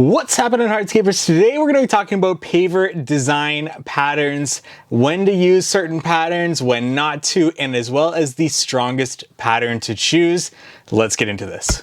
What's happening, Hardscapers? Today we're going to be talking about paver design patterns, when to use certain patterns, when not to, and as well as the strongest pattern to choose. Let's get into this.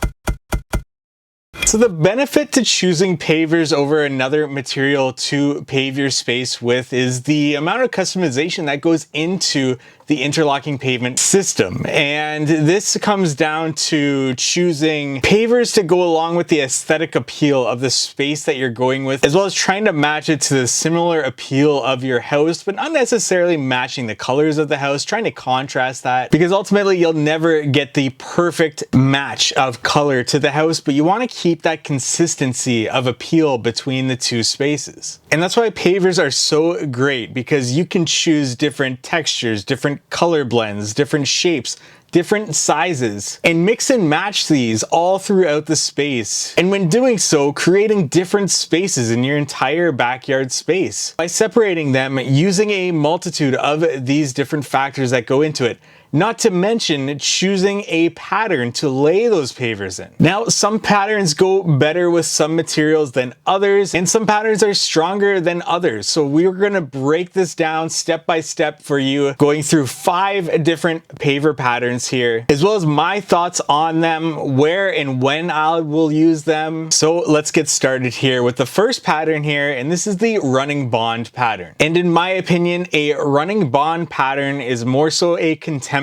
So the benefit to choosing pavers over another material to pave your space with is the amount of customization that goes into the interlocking pavement system. And this comes down to choosing pavers to go along with the aesthetic appeal of the space that you're going with, as well as trying to match it to the similar appeal of your house, but not necessarily matching the colors of the house, trying to contrast that, because ultimately you'll never get the perfect match of color to the house, but you want to keep that consistency of appeal between the two spaces. And that's why pavers are so great, because you can choose different textures, different color blends, different shapes, different sizes, and mix and match these all throughout the space. And when doing so, creating different spaces in your entire backyard space by separating them using a multitude of these different factors that go into it. Not to mention choosing a pattern to lay those pavers in. Now, some patterns go better with some materials than others, and some patterns are stronger than others. So we're gonna break this down step by step for you, going through 5 different paver patterns here, as well as my thoughts on them, where and when I will use them. So let's get started here with the first pattern here, and this is the running bond pattern. And in my opinion, a running bond pattern is more so a contemporary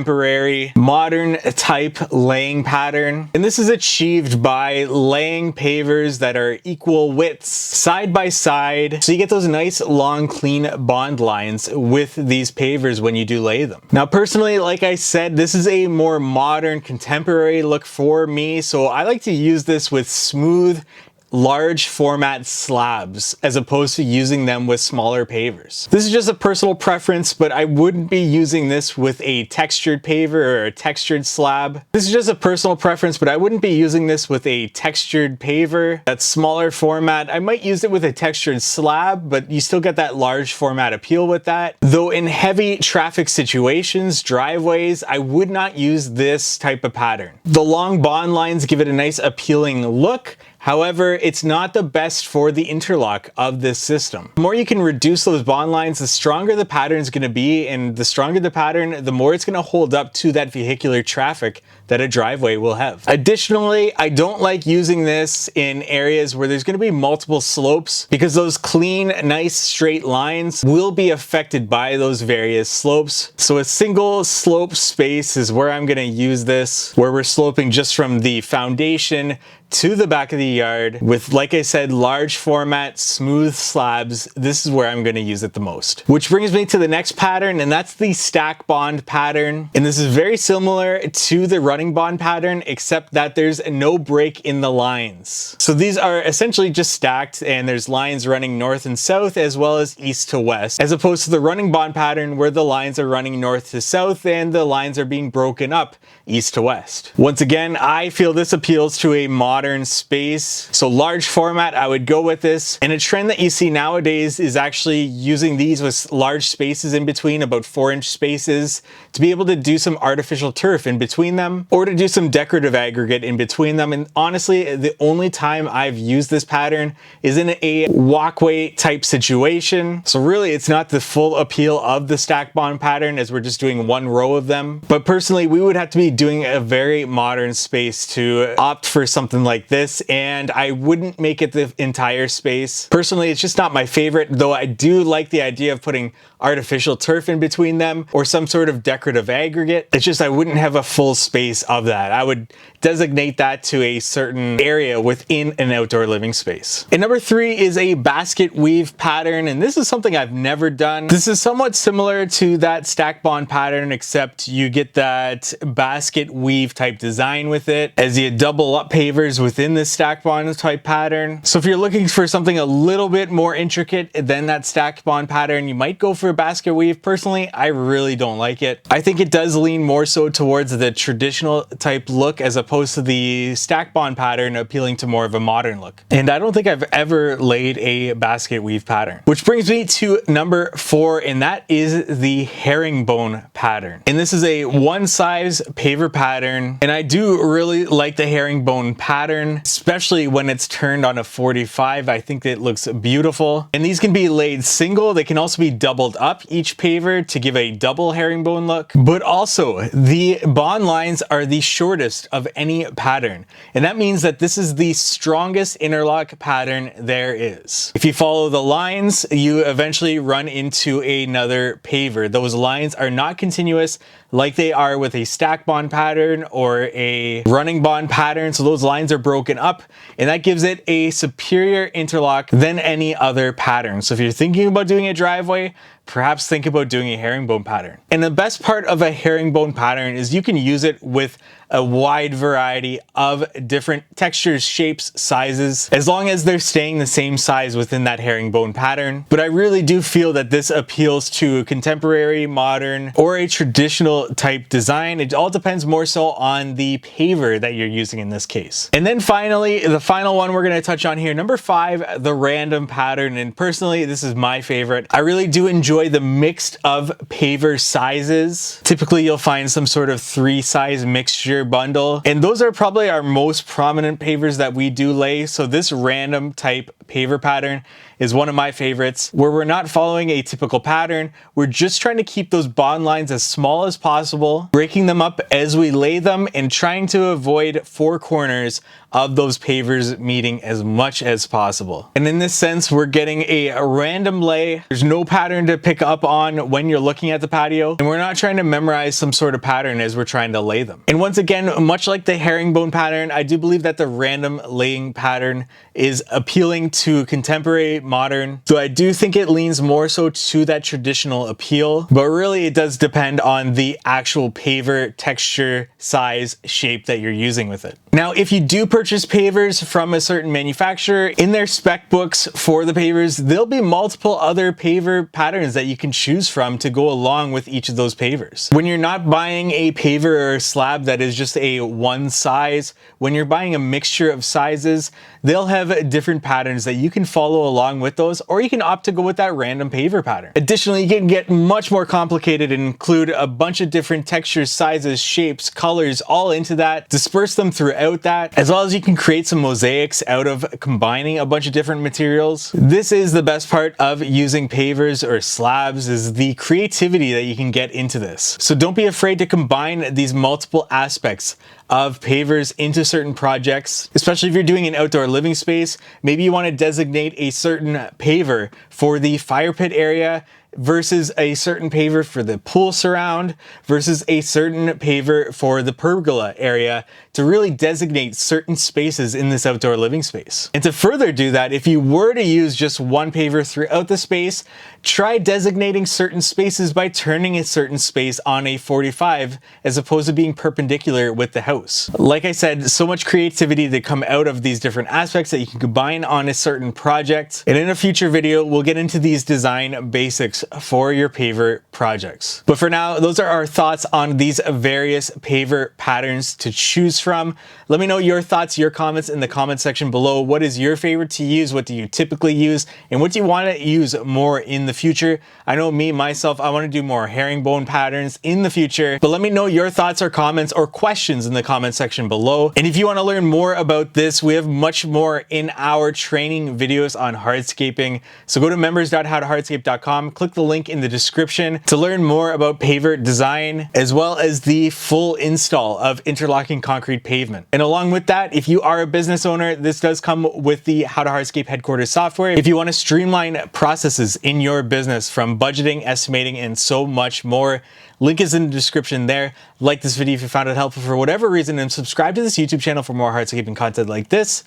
modern type laying pattern, and this is achieved by laying pavers that are equal widths side by side, so you get those nice long clean bond lines with these pavers when you do lay them. Now personally, like I said, this is a more modern contemporary look for me, so I like to use this with smooth large format slabs as opposed to using them with smaller pavers. This is just a personal preference, but I wouldn't be using this with a textured paver or a textured slab. This is just a personal preference, but I wouldn't be using this with a textured paver that's smaller format. I might use it with a textured slab, but you still get that large format appeal with that. Though in heavy traffic situations, driveways, I would not use this type of pattern. The long bond lines give it a nice appealing look. However, it's not the best for the interlock of this system. The more you can reduce those bond lines, the stronger the pattern is going to be, and the stronger the pattern, the more it's going to hold up to that vehicular traffic that a driveway will have. Additionally, I don't like using this in areas where there's going to be multiple slopes, because those clean, nice straight lines will be affected by those various slopes. So a single slope space is where I'm going to use this, where we're sloping just from the foundation to the back of the yard with, like I said, large format, smooth slabs. This is where I'm going to use it the most. Which brings me to the next pattern, and that's the stack bond pattern. And this is very similar to the running bond pattern, except that there's no break in the lines. So these are essentially just stacked, and there's lines running north and south as well as east to west, as opposed to the running bond pattern where the lines are running north to south and the lines are being broken up east to west. Once again, I feel this appeals to a modern space. So large format, I would go with this. And a trend that you see nowadays is actually using these with large spaces in between, about 4-inch spaces, to be able to do some artificial turf in between them, or to do some decorative aggregate in between them. And honestly, the only time I've used this pattern is in a walkway type situation. So really, it's not the full appeal of the stack bond pattern, as we're just doing one row of them. But personally, we would have to be doing a very modern space to opt for something like this, and I wouldn't make it the entire space. Personally, it's just not my favorite, though I do like the idea of putting artificial turf in between them or some sort of decorative aggregate. It's just I wouldn't have a full space of that. I would designate that to a certain area within an outdoor living space. And number 3 is a basket weave pattern, and this is something I've never done. This is somewhat similar to that stack bond pattern, except you get that basket weave type design with it, as you double up pavers within this stack bond type pattern. So if you're looking for something a little bit more intricate than that stack bond pattern, you might go for a basket weave. Personally, I really don't like it. I think it does lean more so towards the traditional type look as opposed to the stack bond pattern appealing to more of a modern look. And I don't think I've ever laid a basket weave pattern. Which brings me to number 4, and that is the herringbone pattern. And this is a one size paver pattern, and I do really like the herringbone pattern, especially when it's turned on a 45. I think it looks beautiful. And these can be laid single. They can also be doubled up each paver to give a double herringbone look. But also, the bond lines are the shortest of any pattern. And that means that this is the strongest interlock pattern there is. If you follow the lines, you eventually run into another paver. Those lines are not continuous like they are with a stack bond pattern or a running bond pattern. So those lines are broken up, and that gives it a superior interlock than any other pattern. So if you're thinking about doing a driveway, perhaps think about doing a herringbone pattern. And the best part of a herringbone pattern is you can use it with a wide variety of different textures, shapes, sizes, as long as they're staying the same size within that herringbone pattern. But I really do feel that this appeals to a contemporary, modern, or a traditional type design. It all depends more so on the paver that you're using in this case. And then finally, the final one we're going to touch on here, number 5, the random pattern. And personally, this is my favorite. I really do enjoy the mix of paver sizes. Typically, you'll find some sort of 3-size mixture bundle, and those are probably our most prominent pavers that we do lay. So this random type paver pattern is one of my favorites, where we're not following a typical pattern. We're just trying to keep those bond lines as small as possible, breaking them up as we lay them, and trying to avoid 4 corners of those pavers meeting as much as possible. And in this sense, we're getting a random lay. There's no pattern to pick up on when you're looking at the patio, and we're not trying to memorize some sort of pattern as we're trying to lay them. And once again, much like the herringbone pattern, I do believe that the random laying pattern is appealing to contemporary, modern. So I do think it leans more so to that traditional appeal, but really it does depend on the actual paver texture, size, shape that you're using with it. Now, if you do purchase pavers from a certain manufacturer, in their spec books for the pavers, there'll be multiple other paver patterns that you can choose from to go along with each of those pavers. When you're not buying a paver or a slab that is just a one size, when you're buying a mixture of sizes, they'll have different patterns that you can follow along with those, or you can opt to go with that random paver pattern. Additionally, you can get much more complicated and include a bunch of different textures, sizes, shapes, colors, all into that, disperse them throughout that, as well as you can create some mosaics out of combining a bunch of different materials. This is the best part of using pavers or slabs, is the creativity that you can get into this. So don't be afraid to combine these multiple aspects of pavers into certain projects, especially if you're doing an outdoor living space. Maybe you want to designate a certain paver for the fire pit area versus a certain paver for the pool surround versus a certain paver for the pergola area, to really designate certain spaces in this outdoor living space. And to further do that, if you were to use just one paver throughout the space, try designating certain spaces by turning a certain space on a 45 as opposed to being perpendicular with the house. Like I said, so much creativity to come out of these different aspects that you can combine on a certain project. And in a future video, we'll get into these design basics for your paver projects. But for now, those are our thoughts on these various paver patterns to choose from. Let me know your thoughts, your comments in the comment section below. What is your favorite to use? What do you typically use? And what do you want to use more in the future? I know myself, I want to do more herringbone patterns in the future, but let me know your thoughts or comments or questions in the comment section below. And if you want to learn more about this, we have much more in our training videos on hardscaping. So go to members.howtohardscape.com, click the link in the description to learn more about paver design, as well as the full install of interlocking concrete pavement. And along with that, if you are a business owner, this does come with the How to Hardscape Headquarters software. If you want to streamline processes in your business, from budgeting, estimating, and so much more, link is in the description there. Like this video if you found it helpful for whatever reason, and subscribe to this YouTube channel for more hardscaping content like this.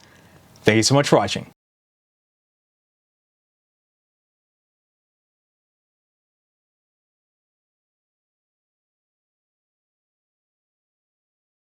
Thank you so much for watching.